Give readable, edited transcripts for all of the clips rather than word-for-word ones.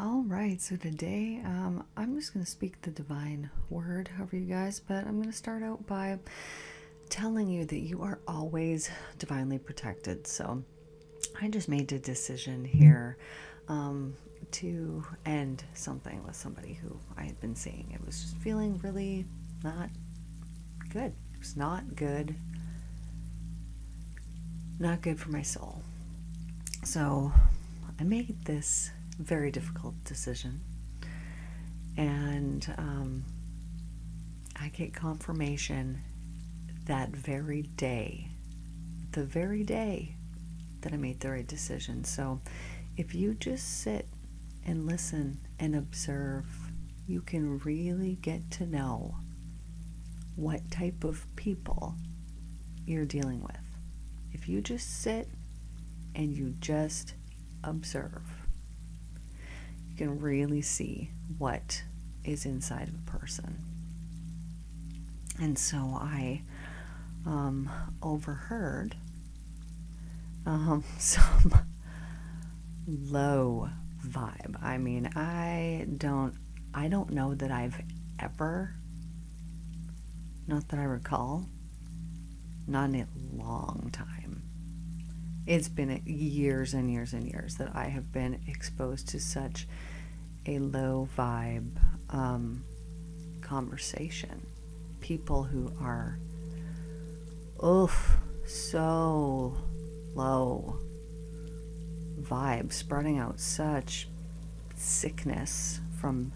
All right, so today I'm just going to speak the divine word over you guys, but I'm going to start out by telling you that you are always divinely protected. So I just made a decision here to end something with somebody who I had been seeing. It was just feeling really not good. It was not good, not good for my soul. So I made this very difficult decision, and I get confirmation that very day, the very day that I made the right decision. So if you just sit and listen and observe, you can really get to know what type of people you're dealing with. If you just sit and you just observe, you can really see what is inside of a person. And so I overheard some low vibe. I mean, I don't know that I've ever, not that I recall, not in a long time. It's been years and years and years that I have been exposed to such a low vibe conversation. People who are, so low vibe, spreading out such sickness from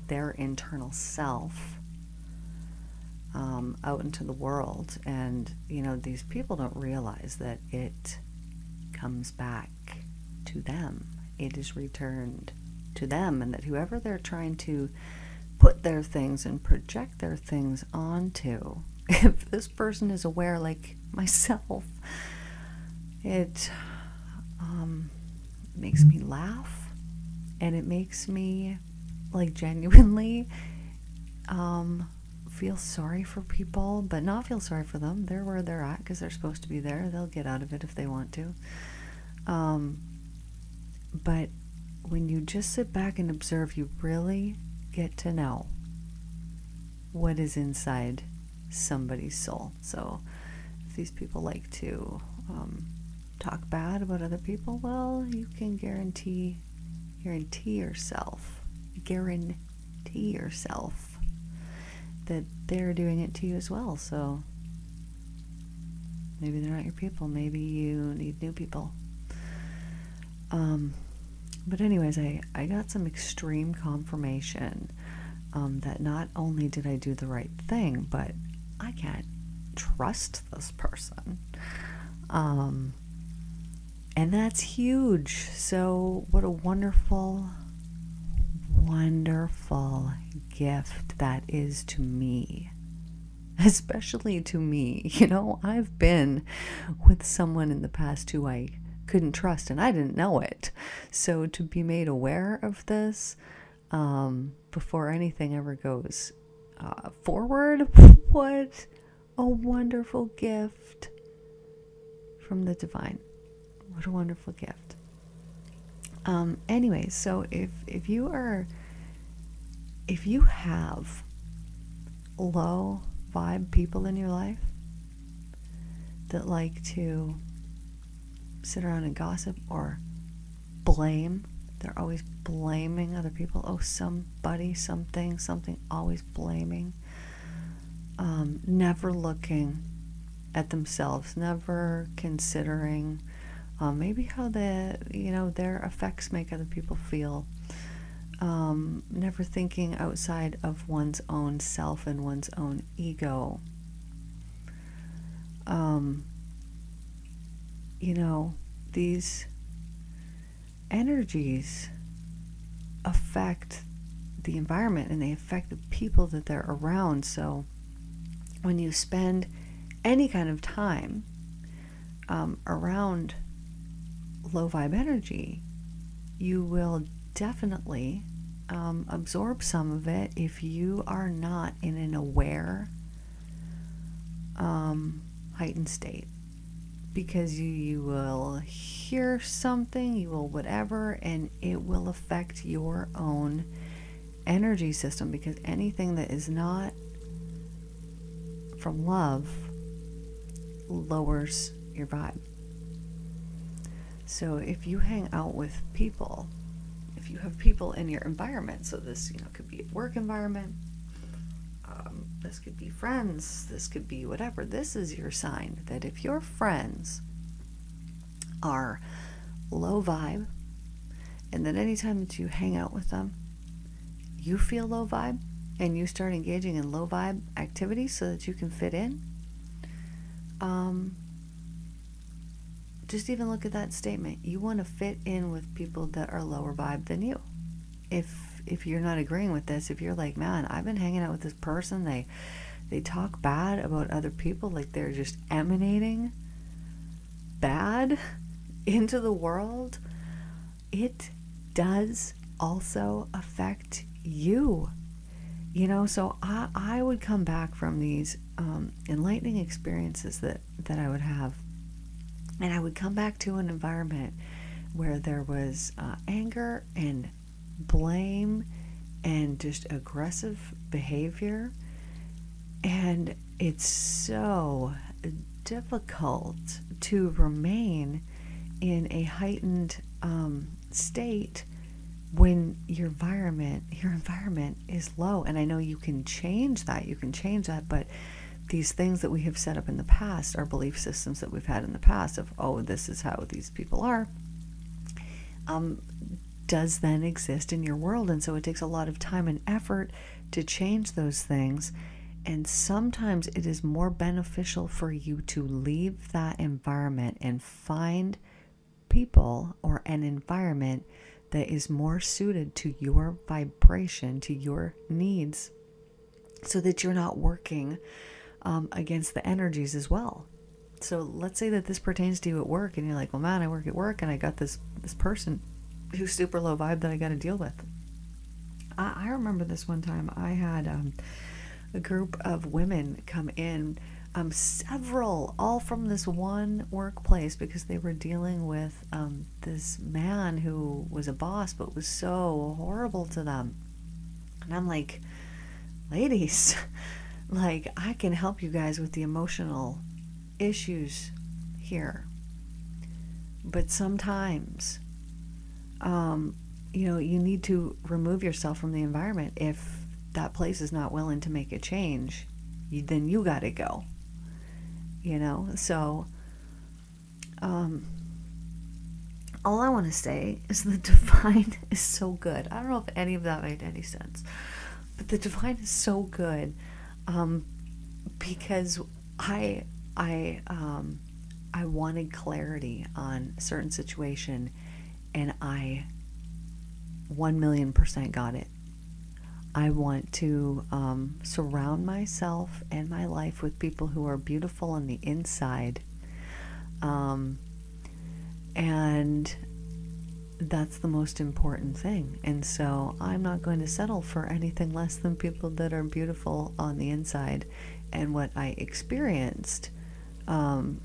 their internal self out into the world. And, these people don't realize that it comes back to them. It is returned to them, and that whoever they're trying to put their things and project their things onto, if this person is aware, like myself, it makes me laugh, and it makes me like genuinely feel sorry for people, but not feel sorry for them. They're where they're at because they're supposed to be there. They'll get out of it if they want to. But when you just sit back and observe, you really get to know what is inside somebody's soul. So if these people like to talk bad about other people, well, you can guarantee yourself that they're doing it to you as well. So maybe they're not your people. Maybe you need new people. But anyways, I got some extreme confirmation that not only did I do the right thing, but I can't trust this person. And that's huge. So what a wonderful, wonderful gift that is to me. Especially to me. I've been with someone in the past who I couldn't trust, and I didn't know it. So to be made aware of this before anything ever goes forward, what a wonderful gift from the divine. What a wonderful gift. Anyways, so if you have low vibe people in your life that like to sit around and gossip or blame, they're always blaming other people. Oh, somebody, something, always blaming. Never looking at themselves, never considering maybe how their effects make other people feel. Never thinking outside of one's own self and one's own ego. These energies affect the environment, and they affect the people that they're around. So when you spend any kind of time around low vibe energy, you will definitely absorb some of it if you are not in an aware heightened state. because you will hear something, you will whatever, and it will affect your own energy system, because anything that is not from love lowers your vibe. So if you hang out with people, if you have people in your environment, so this, could be a work environment, this could be friends, this could be whatever, this is your sign that if your friends are low vibe, and then anytime that you hang out with them, you feel low vibe, and you start engaging in low vibe activities so that you can fit in, just even look at that statement. You want to fit in with people that are lower vibe than you. If you're not agreeing with this, if you're like, man, I've been hanging out with this person, they talk bad about other people, like they're just emanating bad into the world, it does also affect you. So I would come back from these enlightening experiences that I would have, and I would come back to an environment where there was anger and blame and just aggressive behavior, and it's so difficult to remain in a heightened state when your environment is low. And I know you can change that, but these things that we have set up in the past, our belief systems that we've had in the past of, oh, this is how these people are, does then exist in your world. And so it takes a lot of time and effort to change those things. And sometimes it is more beneficial for you to leave that environment and find people or an environment that is more suited to your vibration, to your needs, so that you're not working against the energies as well. So let's say that this pertains to you at work, and you're like, well, man, I work at work and I got this person who's super low vibe that I got to deal with. I remember this one time I had a group of women come in, several, all from this one workplace, because they were dealing with this man who was a boss but was so horrible to them. And I'm like, ladies, like, I can help you guys with the emotional issues here, but sometimes you need to remove yourself from the environment. If that place is not willing to make a change, then you got to go. So all I want to say is the divine is so good. I don't know if any of that made any sense, but the divine is so good, because I wanted clarity on a certain situation, and I 1,000,000% got it. I want to surround myself and my life with people who are beautiful on the inside, and that's the most important thing. And so I'm not going to settle for anything less than people that are beautiful on the inside. And what I experienced, and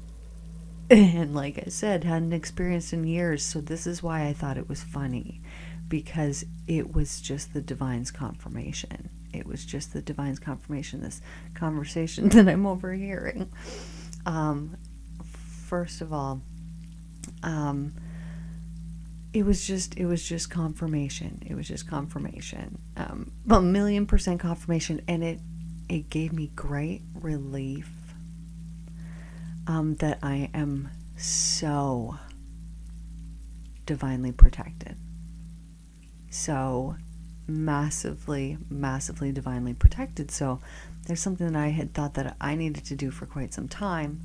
like I said, hadn't experienced in years, so this is why I thought it was funny, because it was just the divine's confirmation. It was just the divine's confirmation, this conversation that I'm overhearing. First of all, it was just confirmation. It was just confirmation. 1,000,000% confirmation, and it gave me great relief that I am so divinely protected. So massively divinely protected. So there's something that I had thought that I needed to do for quite some time,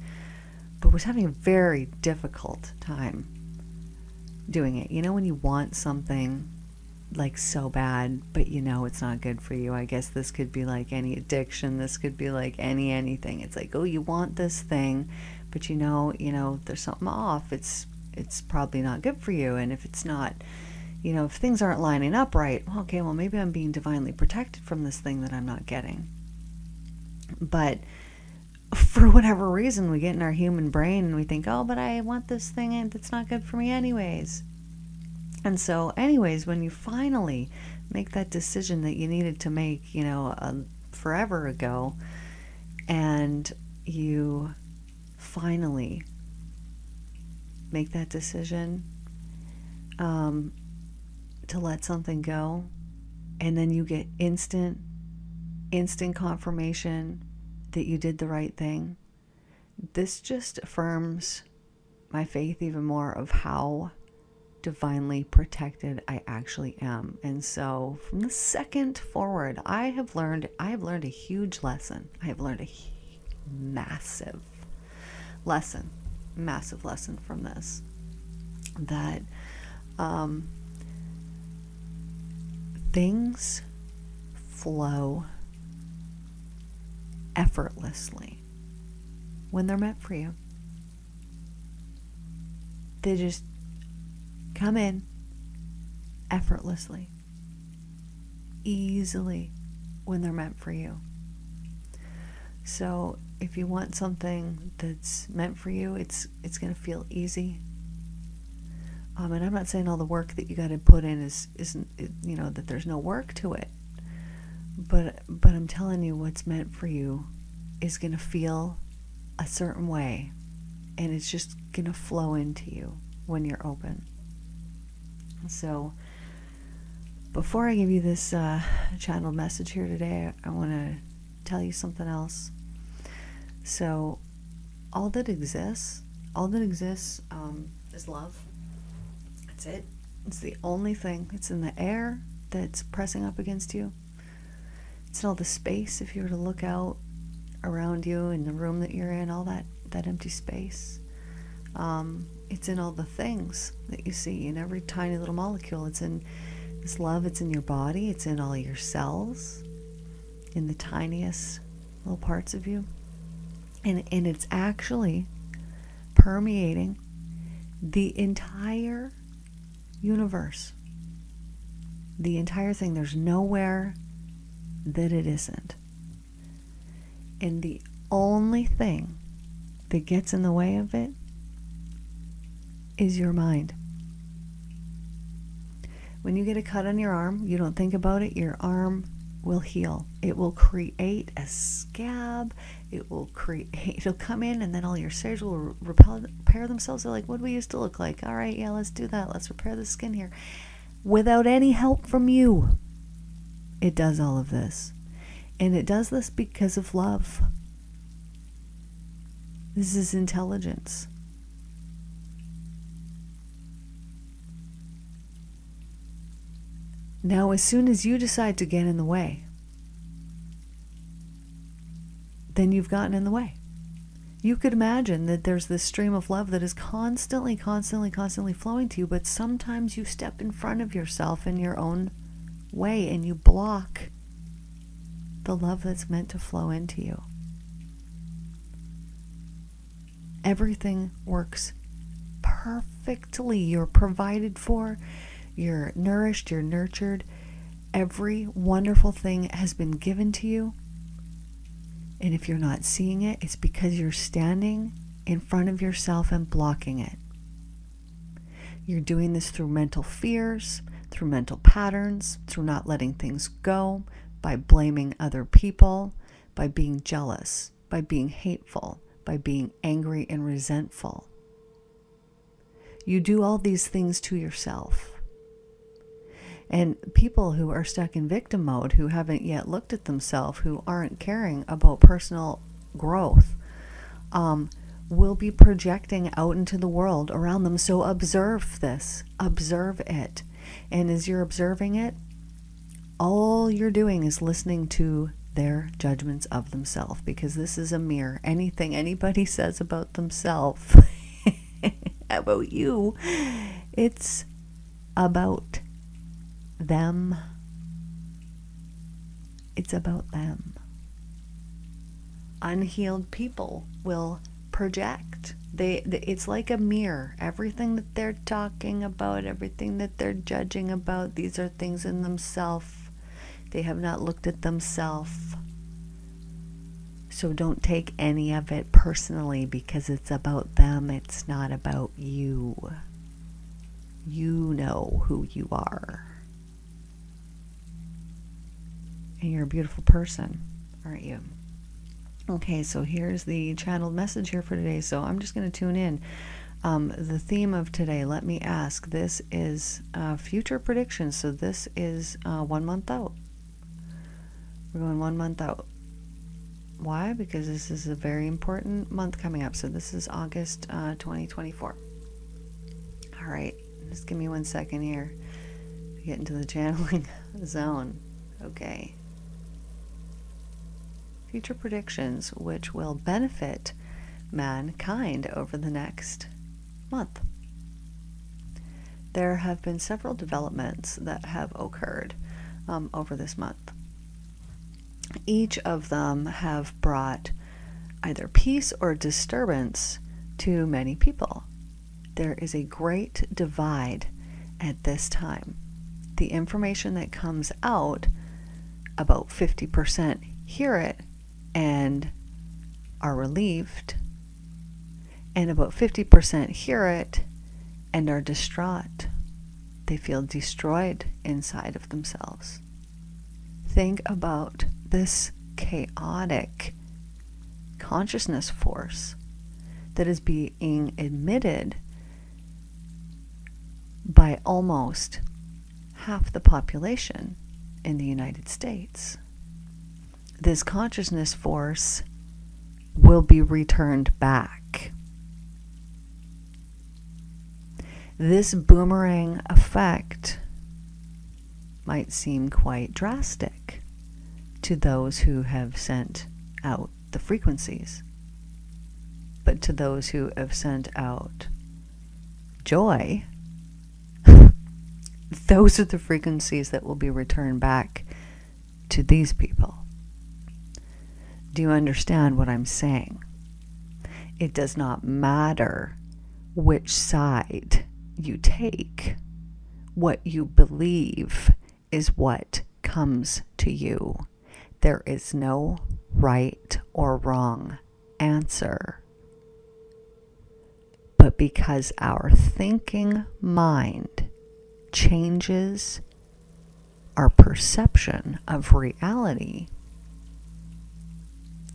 but was having a very difficult time doing it. When you want something like so bad, but it's not good for you. I guess this could be like any addiction. This could be like anything. It's like, oh, you want this thing, but there's something off. It's probably not good for you. And if it's not, if things aren't lining up right, okay, well, maybe I'm being divinely protected from this thing that I'm not getting. But for whatever reason, we get in our human brain and we think, oh, but I want this thing and it's not good for me anyways. And so anyways, when you finally make that decision that you needed to make, forever ago, and you finally make that decision to let something go, and then you get instant confirmation that you did the right thing, this just affirms my faith even more of how divinely protected I actually am. And so from the second forward, I have learned a huge lesson. I have learned a massive lesson from this, that things flow effortlessly when they're meant for you. They just come in effortlessly, easily, when they're meant for you. So if you want something that's meant for you, it's going to feel easy. And I'm not saying all the work that you got to put in isn't that there's no work to it. But I'm telling you, what's meant for you is going to feel a certain way, and it's just going to flow into you when you're open. So before I give you this channeled message here today, I want to tell you something else. So all that exists is love. That's it. It's the only thing. It's in the air that's pressing up against you. It's in all the space. If you were to look out around you in the room that you're in, all that empty space. It's in all the things that you see, in every tiny little molecule. It's in this love. It's in your body. It's in all your cells, in the tiniest little parts of you. And it's actually permeating the entire universe. The entire thing. There's nowhere that it isn't. And the only thing that gets in the way of it is your mind. When you get a cut on your arm, you don't think about it, your arm will heal. It will create a scab. It'll come in, and then all your cells will repair themselves. They're like, what do we used to look like? All right, yeah, let's do that. Let's repair the skin here. Without any help from you, it does all of this. And it does this because of love. This is intelligence. Now, as soon as you decide to get in the way, then you've gotten in the way. You could imagine that there's this stream of love that is constantly flowing to you, but sometimes you step in front of yourself in your own way and you block the love that's meant to flow into you. Everything works perfectly. You're provided for, you're nourished, you're nurtured. Every wonderful thing has been given to you. And if you're not seeing it, it's because you're standing in front of yourself and blocking it. You're doing this through mental fears, through mental patterns, through not letting things go, by blaming other people, by being jealous, by being hateful, by being angry and resentful. You do all these things to yourself. And people who are stuck in victim mode, who haven't yet looked at themselves, who aren't caring about personal growth, will be projecting out into the world around them. So observe this, observe it. And as you're observing it, all you're doing is listening to their judgments of themselves, because this is a mirror. Anything anybody says about themselves, about you, it's about them. It's about them. Unhealed people will project. It's like a mirror. Everything that they're talking about, everything that they're judging about, these are things in themselves. They have not looked at themselves. So don't take any of it personally because it's about them. It's not about you. You know who you are. And you're a beautiful person, aren't you? Okay, so here's the channeled message here for today. So I'm just going to tune in. The theme of today, let me ask, this is future predictions. So this is 1 month out. We're going 1 month out. Why? Because this is a very important month coming up. So this is August 2024. All right, just give me 1 second here to get into the channeling zone. Okay. Future predictions which will benefit mankind over the next month. There have been several developments that have occurred over this month. Each of them have brought either peace or disturbance to many people. There is a great divide at this time. The information that comes out, about 50% hear it and are relieved, and about 50% hear it and are distraught. They feel destroyed inside of themselves. Think about this chaotic consciousness force that is being admitted by almost half the population in the United States. This consciousness force will be returned back. This boomerang effect might seem quite drastic to those who have sent out the frequencies. But to those who have sent out joy, those are the frequencies that will be returned back to these people. Do you understand what I'm saying? It does not matter which side you take. What you believe is what comes to you. There is no right or wrong answer. But because our thinking mind changes our perception of reality,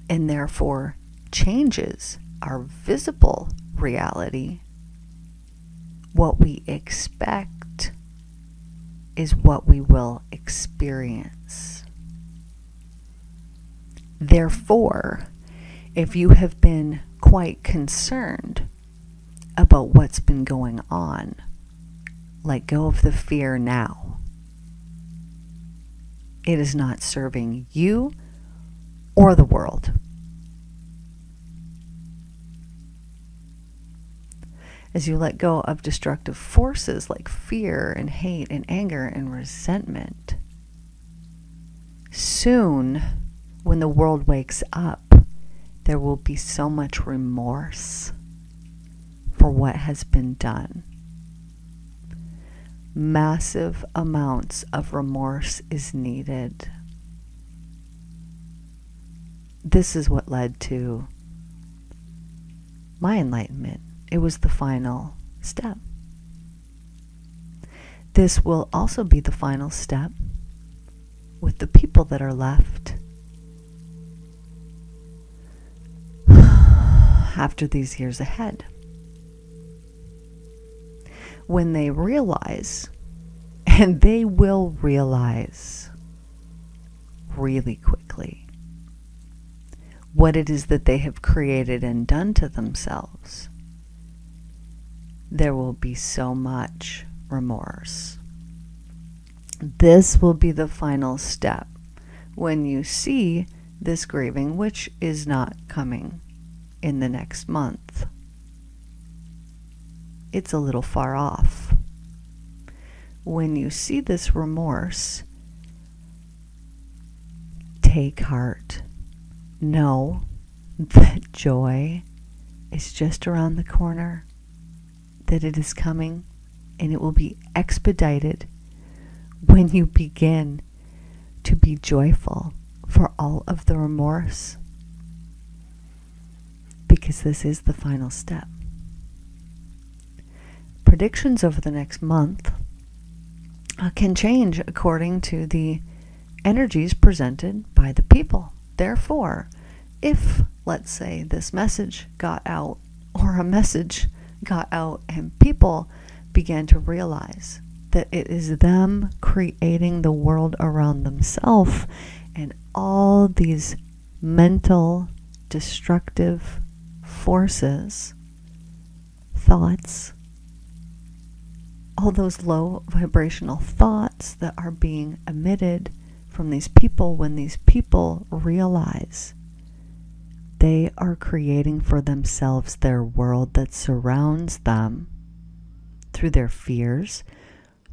and therefore changes our visible reality, what we expect is what we will experience. Therefore, if you have been quite concerned about what's been going on, let go of the fear now. It is not serving you or the world. As you let go of destructive forces like fear and hate and anger and resentment, soon, when the world wakes up, there will be so much remorse for what has been done. Massive amounts of remorse is needed. This is what led to my enlightenment. It was the final step. This will also be the final step with the people that are left after these years ahead. When they realize, and they will realize really quickly, what it is that they have created and done to themselves, there will be so much remorse. This will be the final step when you see this grieving, which is not coming in the next month. It's a little far off. When you see this remorse, take heart. Know that joy is just around the corner, that it is coming, and it will be expedited when you begin to be joyful for all of the remorse because this is the final step. Predictions over the next month can change according to the energies presented by the people. Therefore, if, let's say, this message got out, or a message got out, and people began to realize that it is them creating the world around themselves, and all these mental destructive forces, thoughts, all those low vibrational thoughts that are being emitted from these people, when these people realize they are creating for themselves their world that surrounds them through their fears,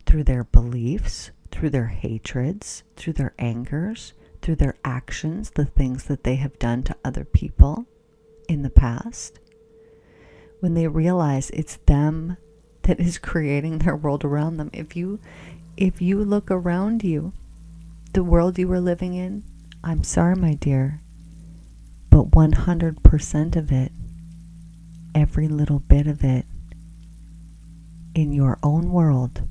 through their beliefs, through their hatreds, through their angers, through their actions, the things that they have done to other people in the past. When they realize it's them that is creating their world around them. If you look around you, the world you are living in, I'm sorry, my dear, but 100% of it, every little bit of it, in your own world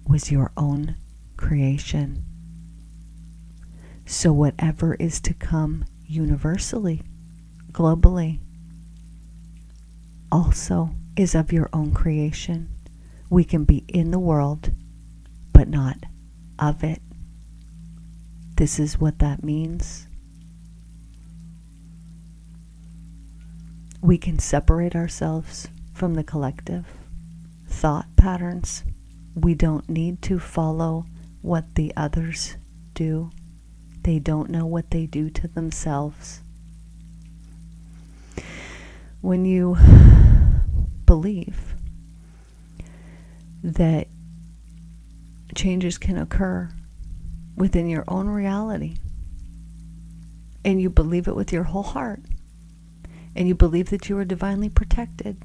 was your own creation. So whatever is to come universally, globally, also is of your own creation. We can be in the world, but not of it. This is what that means. We can separate ourselves from the collective thought patterns. We don't need to follow what the others do. They don't know what they do to themselves. When you believe that changes can occur within your own reality, and you believe it with your whole heart, and you believe that you are divinely protected,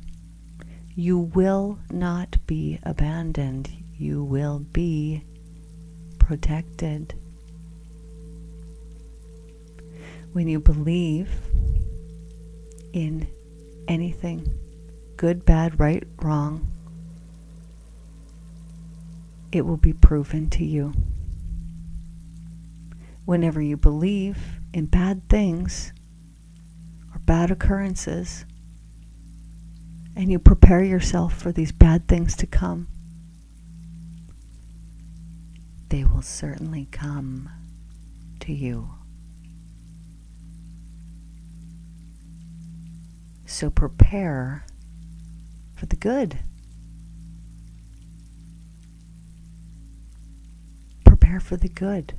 you will not be abandoned. You will be protected. When you believe in anything, good, bad, right, wrong, it will be proven to you. Whenever you believe in bad things or bad occurrences, and you prepare yourself for these bad things to come, they will certainly come to you. So prepare for the good. Prepare for the good.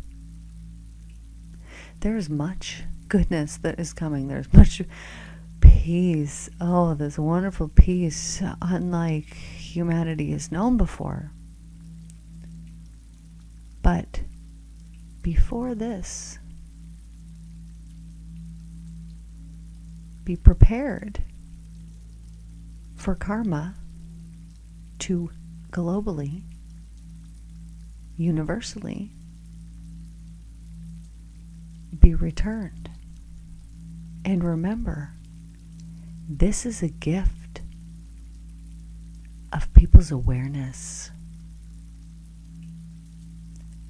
There is much goodness that is coming. There's much peace. Oh, this wonderful peace, unlike humanity has known before. But before this, be prepared for karma to globally, universally, be returned. And remember, this is a gift of people's awareness.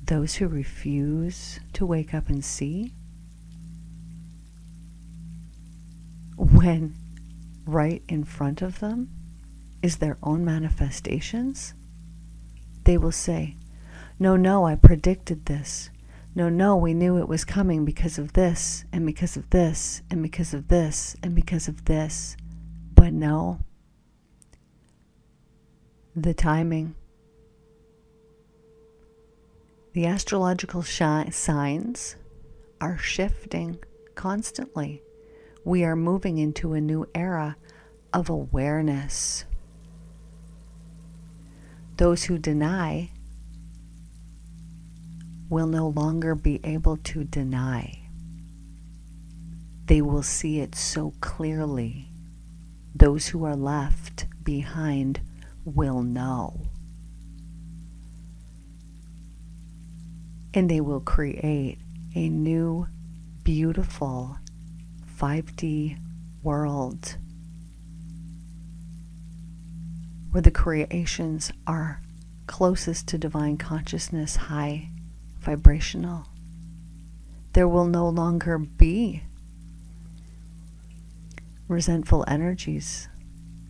Those who refuse to wake up and see, when right in front of them is their own manifestations, they will say, no, I predicted this. No, we knew it was coming because of this, and because of this, and because of this, and because of this. But no, the timing, the astrological signs are shifting constantly. We are moving into a new era of awareness. Those who deny will no longer be able to deny. They will see it so clearly. Those who are left behind will know. And they will create a new, beautiful 5D world where the creations are closest to divine consciousness, high vibrational, there will no longer be resentful energies,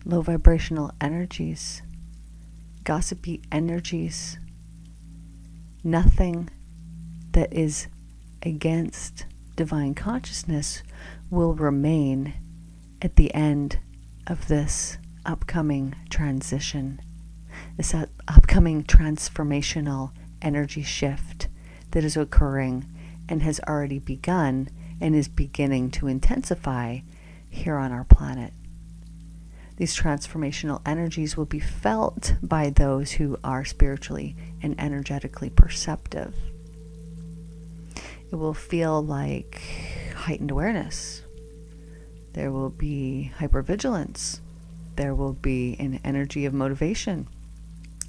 low vibrational energies, gossipy energies. Nothing that is against divine consciousness will remain at the end of this upcoming transition, this upcoming transformational energy shift that is occurring and has already begun and is beginning to intensify here on our planet. These transformational energies will be felt by those who are spiritually and energetically perceptive. It will feel like heightened awareness. There will be hypervigilance. There will be an energy of motivation.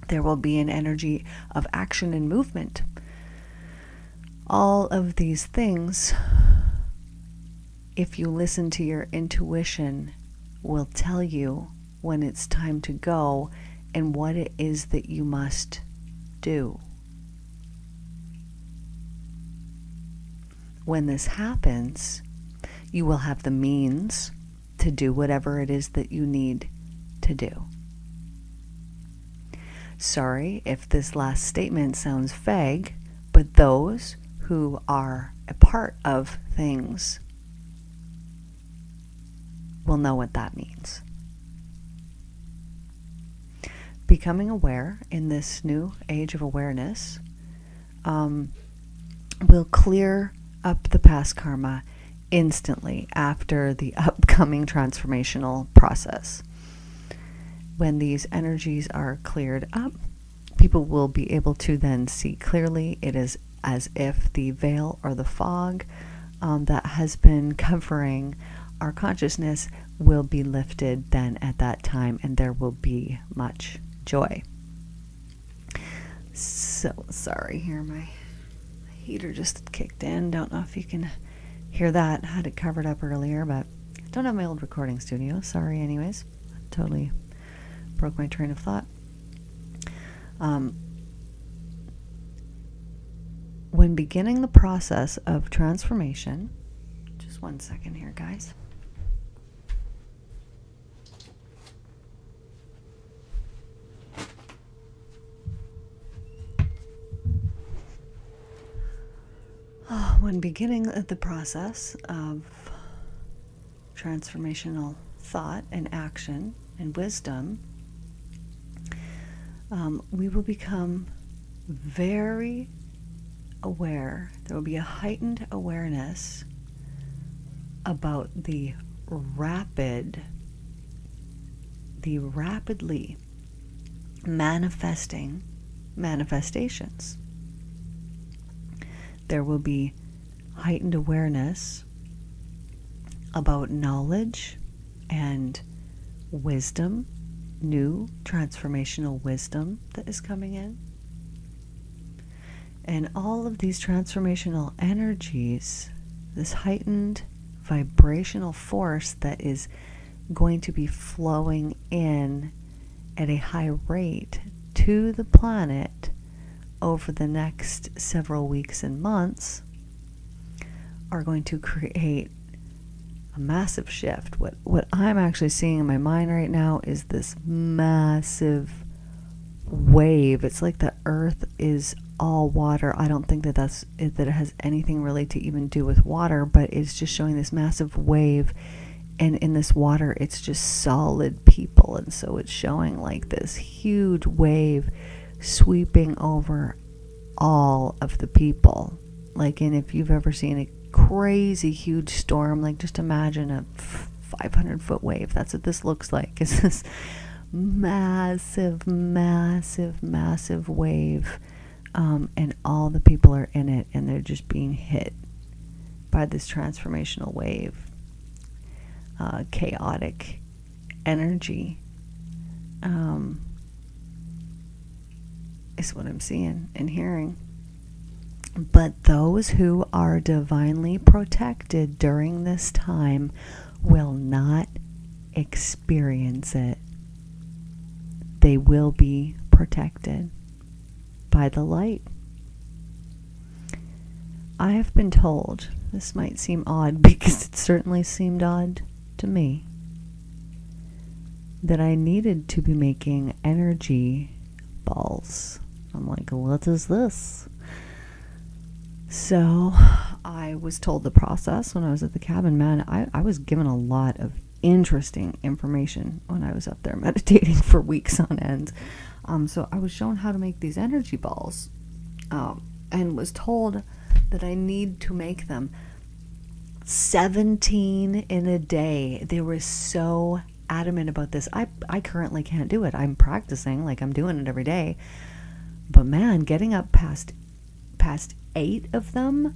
There will be an energy of action and movement. All of these things, if you listen to your intuition, will tell you when it's time to go and what it is that you must do. When this happens, you will have the means to do whatever it is that you need to do. Sorry if this last statement sounds vague, but those who are a part of things will know what that means. Becoming aware in this new age of awareness will clear up the past karma instantly after the upcoming transformational process. When these energies are cleared up, people will be able to then see clearly. It is as if the veil or the fog that has been covering our consciousness will be lifted then at that time, and there will be much joy. So sorry, here my heater just kicked in. Don't know if you can hear that. Had it covered up earlier, but don't have my old recording studio. Sorry anyways. Totally broke my train of thought. When beginning the process of transformation, just 1 second here, guys. When beginning the process of transformational thought and action and wisdom, we will become very aware. There will be a heightened awareness about the rapidly manifesting manifestations. There will be heightened awareness about knowledge and wisdom, new transformational wisdom that is coming in. And all of these transformational energies, this heightened vibrational force that is going to be flowing in at a high rate to the planet over the next several weeks and months, are going to create a massive shift. What I'm actually seeing in my mind right now is this massive wave. It's like the earth is all water. I don't think that that it has anything really to even do with water, but it's just showing this massive wave, and in this water it's just solid people, and so it's showing like this huge wave sweeping over all of the people. Like, and if you've ever seen a crazy huge storm, like just imagine a 500-foot wave. That's what this looks like. It's this massive wave, and all the people are in it, and they're just being hit by this transformational wave. Chaotic energy is what I'm seeing and hearing. But those who are divinely protected during this time will not experience it. They will be protected by the light. I have been told, this might seem odd because it certainly seemed odd to me, that I needed to be making energy balls. I'm like, what is this? So I was told the process when I was at the cabin. Man, I was given a lot of interesting information when I was up there meditating for weeks on end. So I was shown how to make these energy balls, and was told that I need to make them 17 in a day. They were so adamant about this. I currently can't do it. I'm practicing, like I'm doing it every day. But man, getting up past 8 of them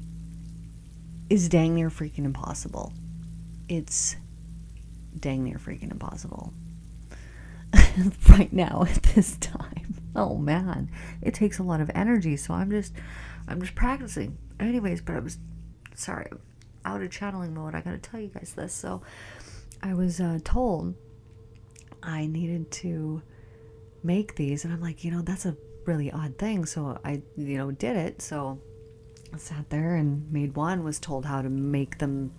is dang near freaking impossible. It's dang near freaking impossible. Right now at this time. Oh man, it takes a lot of energy, so I'm just practicing. Anyways, but I was sorry, out of channeling mode. I gotta tell you guys this. So I was told I needed to make these, and I'm like, that's a really odd thing. So I, did it. So I sat there and made one, was told how to make them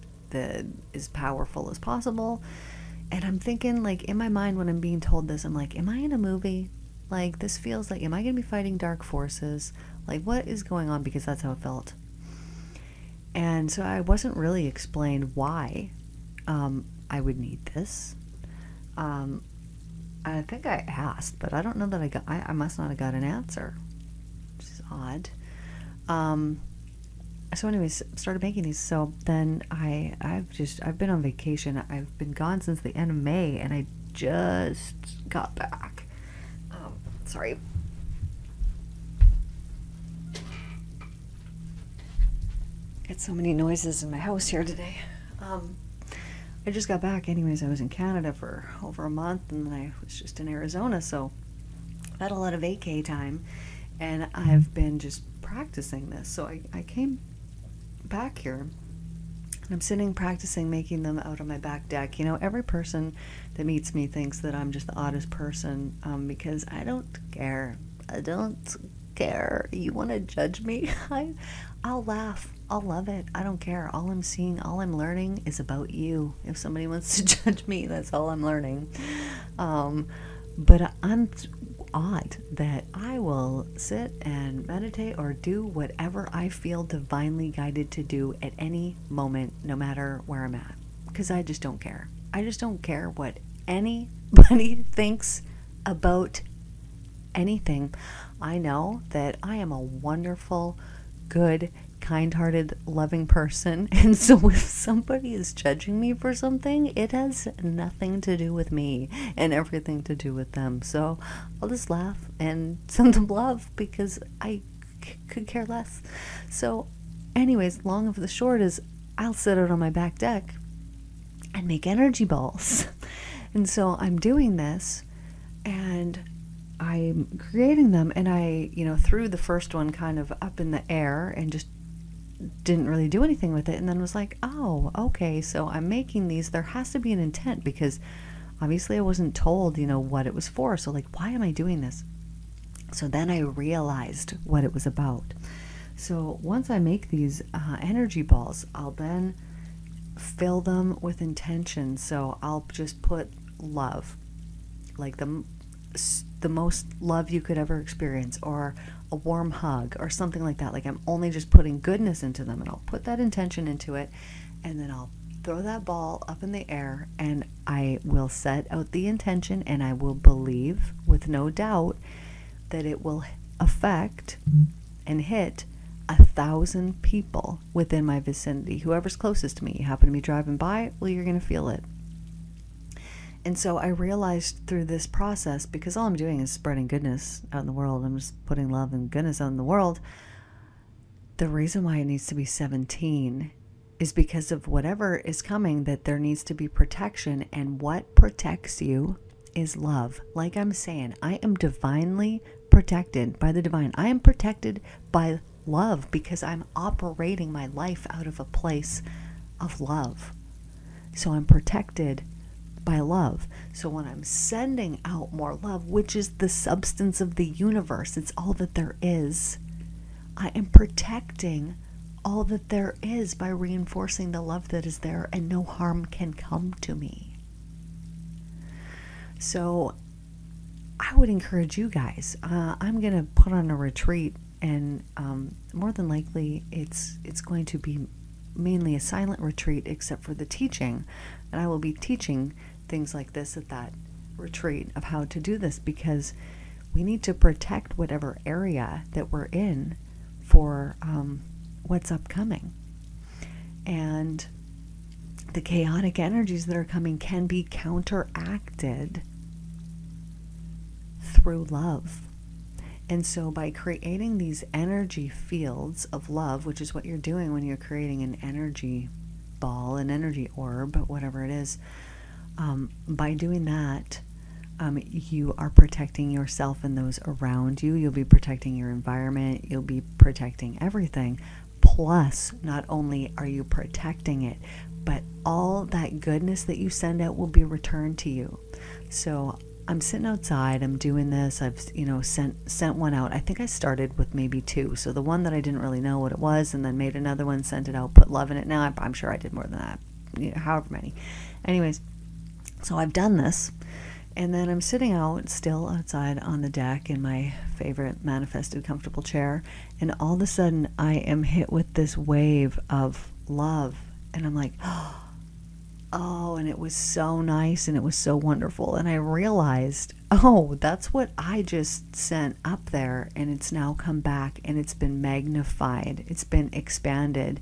as powerful as possible. And I'm thinking, like, in my mind when I'm being told this, I'm like, am I in a movie? Like, this feels like, am I going to be fighting dark forces? Like, what is going on? Because that's how it felt. And so I wasn't really explained why I would need this. I think I asked, but I don't know that I must not have got an answer, which is odd. So anyways, started making these. So then I've been on vacation. I've been gone since the end of May, and I just got back. Sorry. Get so many noises in my house here today. I just got back. Anyways, I was in Canada for over a month, and then I was just in Arizona, so I've had a lot of vacay time, and I've been just practicing this. So I came back here, and I'm sitting practicing making them out on my back deck. Every person that meets me thinks that I'm just the oddest person, because I don't care. I don't care. You want to judge me? I'll laugh. I'll love it. I don't care. All I'm seeing, all I'm learning is about you. If somebody wants to judge me, that's all I'm learning. But I'm odd that I will sit and meditate or do whatever I feel divinely guided to do at any moment, no matter where I'm at. Because I just don't care. I just don't care what anybody thinks about anything. I know that I am a wonderful, good, kind-hearted, loving person, and so if somebody is judging me for something, it has nothing to do with me and everything to do with them. So I'll just laugh and send them love, because I could care less. So anyways, long of the short is, I'll sit out on my back deck and make energy balls. And so I'm doing this, and I'm creating them, and I, threw the first one kind of up in the air and just didn't really do anything with it, and then was like, oh, okay, so I'm making these. There has to be an intent, because obviously I wasn't told, what it was for. So like, why am I doing this? So then I realized what it was about. So once I make these energy balls, I'll then fill them with intention. So I'll just put love, like the most love you could ever experience, or a warm hug, or something like that. Like, I'm only just putting goodness into them, and I'll put that intention into it, and then I'll throw that ball up in the air, and I will set out the intention, and I will believe with no doubt that it will affect and hit 1,000 people within my vicinity. Whoever's closest to me. You happen to be driving by, well, you're going to feel it. And so I realized through this process, because all I'm doing is spreading goodness out in the world, I'm just putting love and goodness out in the world, the reason why it needs to be 17 is because of whatever is coming, that there needs to be protection, and what protects you is love. Like I'm saying, I am divinely protected by the divine. I am protected by love, because I'm operating my life out of a place of love. So I'm protected by love. So when I'm sending out more love, which is the substance of the universe, it's all that there is, I am protecting all that there is by reinforcing the love that is there, and no harm can come to me. So I would encourage you guys, I'm going to put on a retreat, and more than likely it's going to be mainly a silent retreat except for the teaching. And I will be teaching things like this at that retreat of how to do this, because we need to protect whatever area that we're in for what's upcoming. And the chaotic energies that are coming can be counteracted through love. And so by creating these energy fields of love, which is what you're doing when you're creating an energy ball, an energy orb, whatever it is, by doing that, you are protecting yourself and those around you. You'll be protecting your environment. You'll be protecting everything. Plus, not only are you protecting it, but all that goodness that you send out will be returned to you. So I'm sitting outside, I'm doing this, I've, sent one out. I think I started with maybe 2. So the one that I didn't really know what it was, and then made another one, sent it out, put love in it. Now I'm sure I did more than that, however many. Anyways, so I've done this, and then I'm sitting out, still outside on the deck in my favorite manifested comfortable chair, and all of a sudden I am hit with this wave of love, and I'm like, oh, and it was so nice, and it was so wonderful, and I realized, oh, that's what I just sent up there, and it's now come back, and it's been magnified, it's been expanded,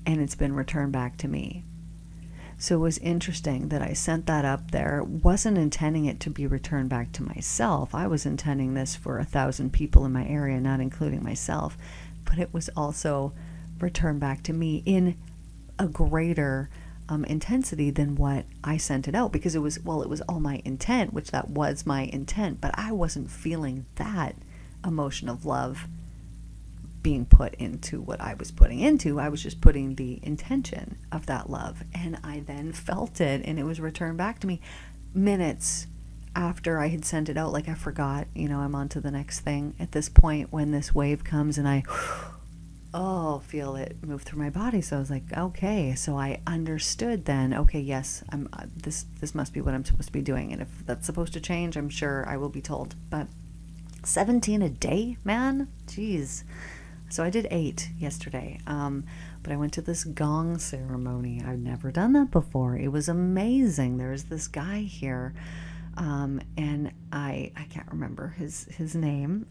and it's been returned back to me. So it was interesting that I sent that up there. Wasn't intending it to be returned back to myself. I was intending this for 1,000 people in my area, not including myself. But it was also returned back to me in a greater intensity than what I sent it out, because it was all my intent, which that was my intent, but I wasn't feeling that emotion of love being put into what I was putting into. I was just putting the intention of that love, and I then felt it, and it was returned back to me minutes after I had sent it out. Like I forgot, I'm on to the next thing at this point when this wave comes, and I feel it move through my body. So I was like, okay, so I understood then, okay, yes, I'm this must be what I'm supposed to be doing, and if that's supposed to change, I'm sure I will be told. But 17 a day, man, jeez. So I did 8 yesterday, but I went to this gong ceremony. I've never done that before. It was amazing. There's this guy here, and I can't remember his name.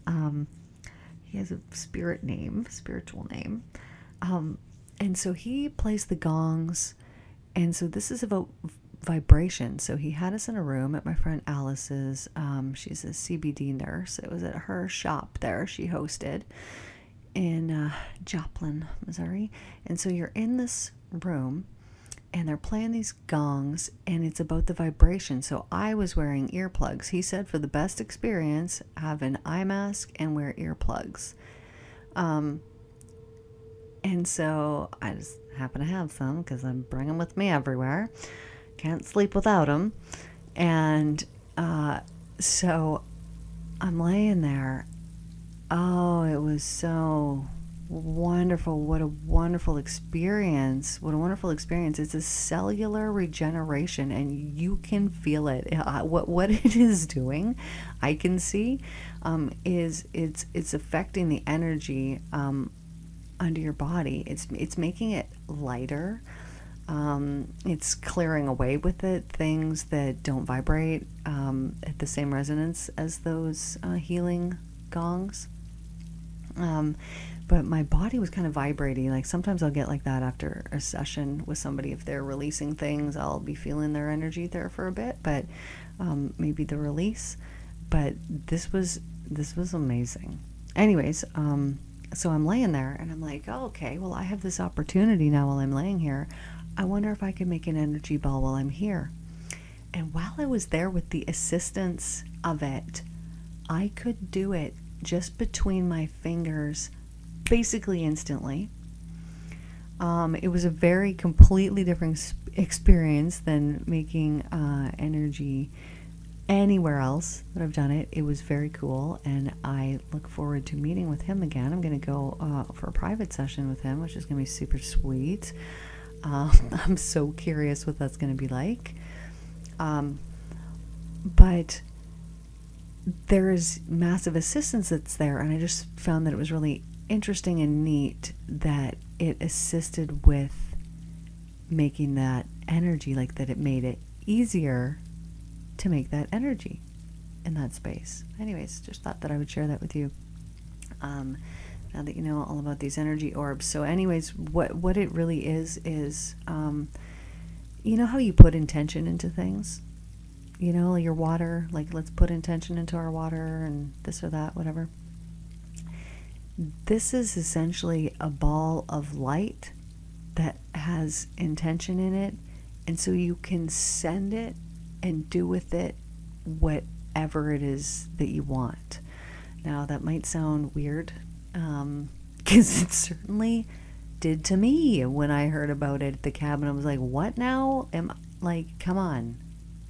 He has a spiritual name, and so he plays the gongs, and so this is about vibration. So he had us in a room at my friend Alice's. She's a CBD nurse. It was at her shop there. She hosted in Joplin, Missouri. And so you're in this room, and they're playing these gongs, and it's about the vibration. So I was wearing earplugs. He said for the best experience, have an eye mask and wear earplugs. And so I just happen to have some because I bring them with me everywhere. Can't sleep without them. And so I'm laying there. Oh, it was so wonderful. What a wonderful experience. What a wonderful experience. It's a cellular regeneration, and you can feel it. What it is doing, I can see, is it's affecting the energy under your body. It's making it lighter. It's clearing away with it things that don't vibrate at the same resonance as those healing gongs. But my body was kind of vibrating. Like sometimes I'll get like that after a session with somebody. If they're releasing things, I'll be feeling their energy there for a bit, but maybe the release. But this was amazing. Anyways, so I'm laying there and I'm like, oh, okay, well, I have this opportunity now while I'm laying here. I wonder if I can make an energy ball while I'm here. And while I was there with the assistance of it, I could do it just between my fingers, basically instantly. It was a very completely different experience than making energy anywhere else that I've done it. It was very cool, and I look forward to meeting with him again. I'm going to go for a private session with him, which is going to be super sweet. I'm so curious what that's going to be like. But there is massive assistance that's there, and I just found that it was really interesting and neat that it assisted with making that energy, like that it made it easier to make that energy in that space. Anyways, just thought that I would share that with you. Now that you know all about these energy orbs. So anyways, what it really is, you know how you put intention into things? You know, your water, like let's put intention into our water and this or that, whatever. This is essentially a ball of light that has intention in it, and so you can send it and do with it whatever it is that you want. Now that might sound weird, because it certainly did to me when I heard about it at the cabin. I was like, what now? Come on,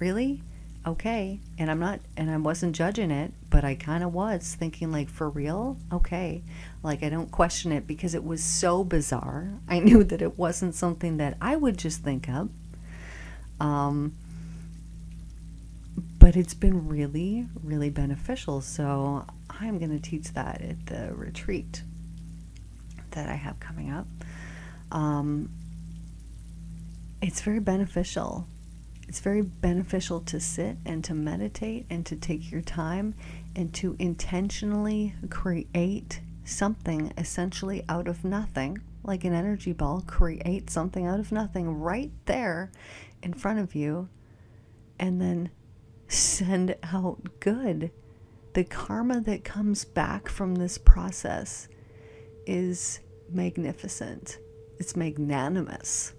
really? Okay. And I wasn't judging it, but I kind of was thinking, like, for real? Okay. Like, I don't question it because it was so bizarre. I knew that it wasn't something that I would just think of. But it's been really, really beneficial. So I'm going to teach that at the retreat that I have coming up. It's very beneficial. It's very beneficial to sit and to meditate and to take your time and to intentionally create something essentially out of nothing, like an energy ball. Create something out of nothing right there in front of you, and then send out good. The karma that comes back from this process is magnificent. It's magnanimous.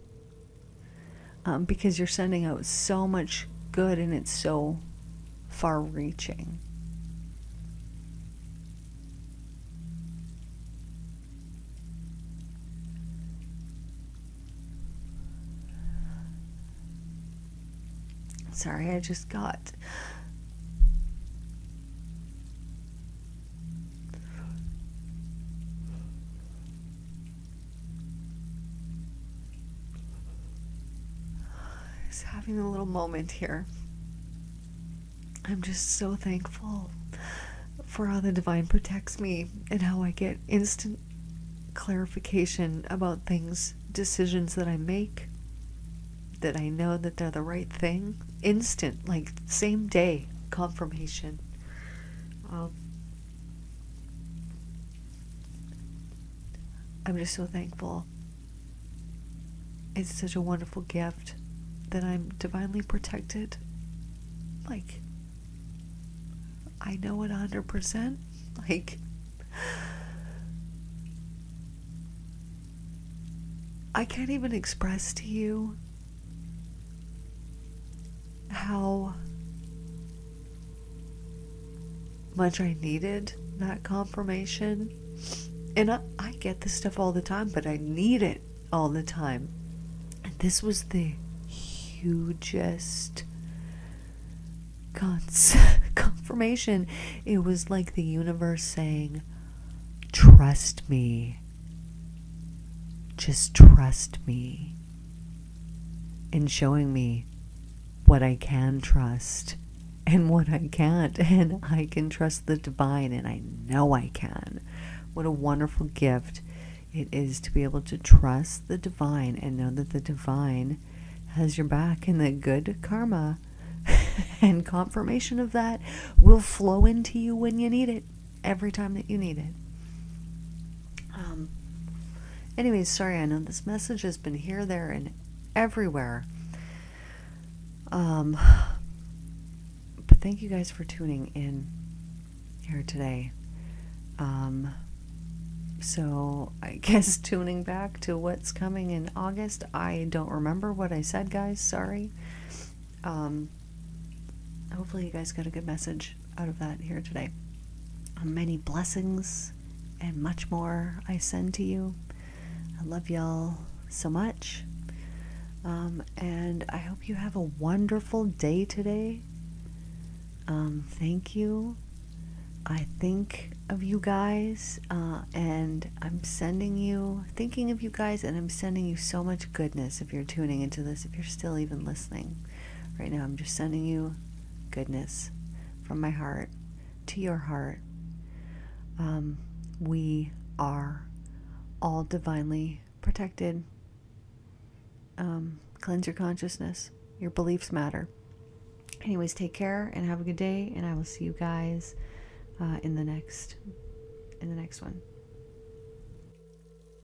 Because you're sending out so much good, and it's so far-reaching. Sorry, I just got... having a little moment here. I'm just so thankful for how the divine protects me and how I get instant clarification about things, decisions that I make, that I know that they're the right thing. Instant, like same day confirmation. I'm just so thankful. It's such a wonderful gift that I'm divinely protected. Like, I know it 100%. Like, I can't even express to you how much I needed that confirmation. And I get this stuff all the time, but I need it all the time. And this was the hugest confirmation. It was like the universe saying, trust me. Just trust me. And showing me what I can trust and what I can't. And I can trust the divine, and I know I can. What a wonderful gift it is to be able to trust the divine and know that the divine has your back, and the good karma and confirmation of that will flow into you when you need it, every time that you need it. Anyways, sorry, I know this message has been here, there, and everywhere. But thank you guys for tuning in here today. So I guess tuning back to what's coming in August. I don't remember what I said, guys. Sorry. Hopefully you guys got a good message out of that here today. Many blessings and much more I send to you. I love y'all so much. And I hope you have a wonderful day today. Thank you. I think of you guys, and I'm thinking of you guys, and I'm sending you so much goodness if you're tuning into this, if you're still even listening. Right now, I'm just sending you goodness from my heart to your heart. We are all divinely protected. Cleanse your consciousness. Your beliefs matter. Anyways, take care and have a good day, and I will see you guys in the next one.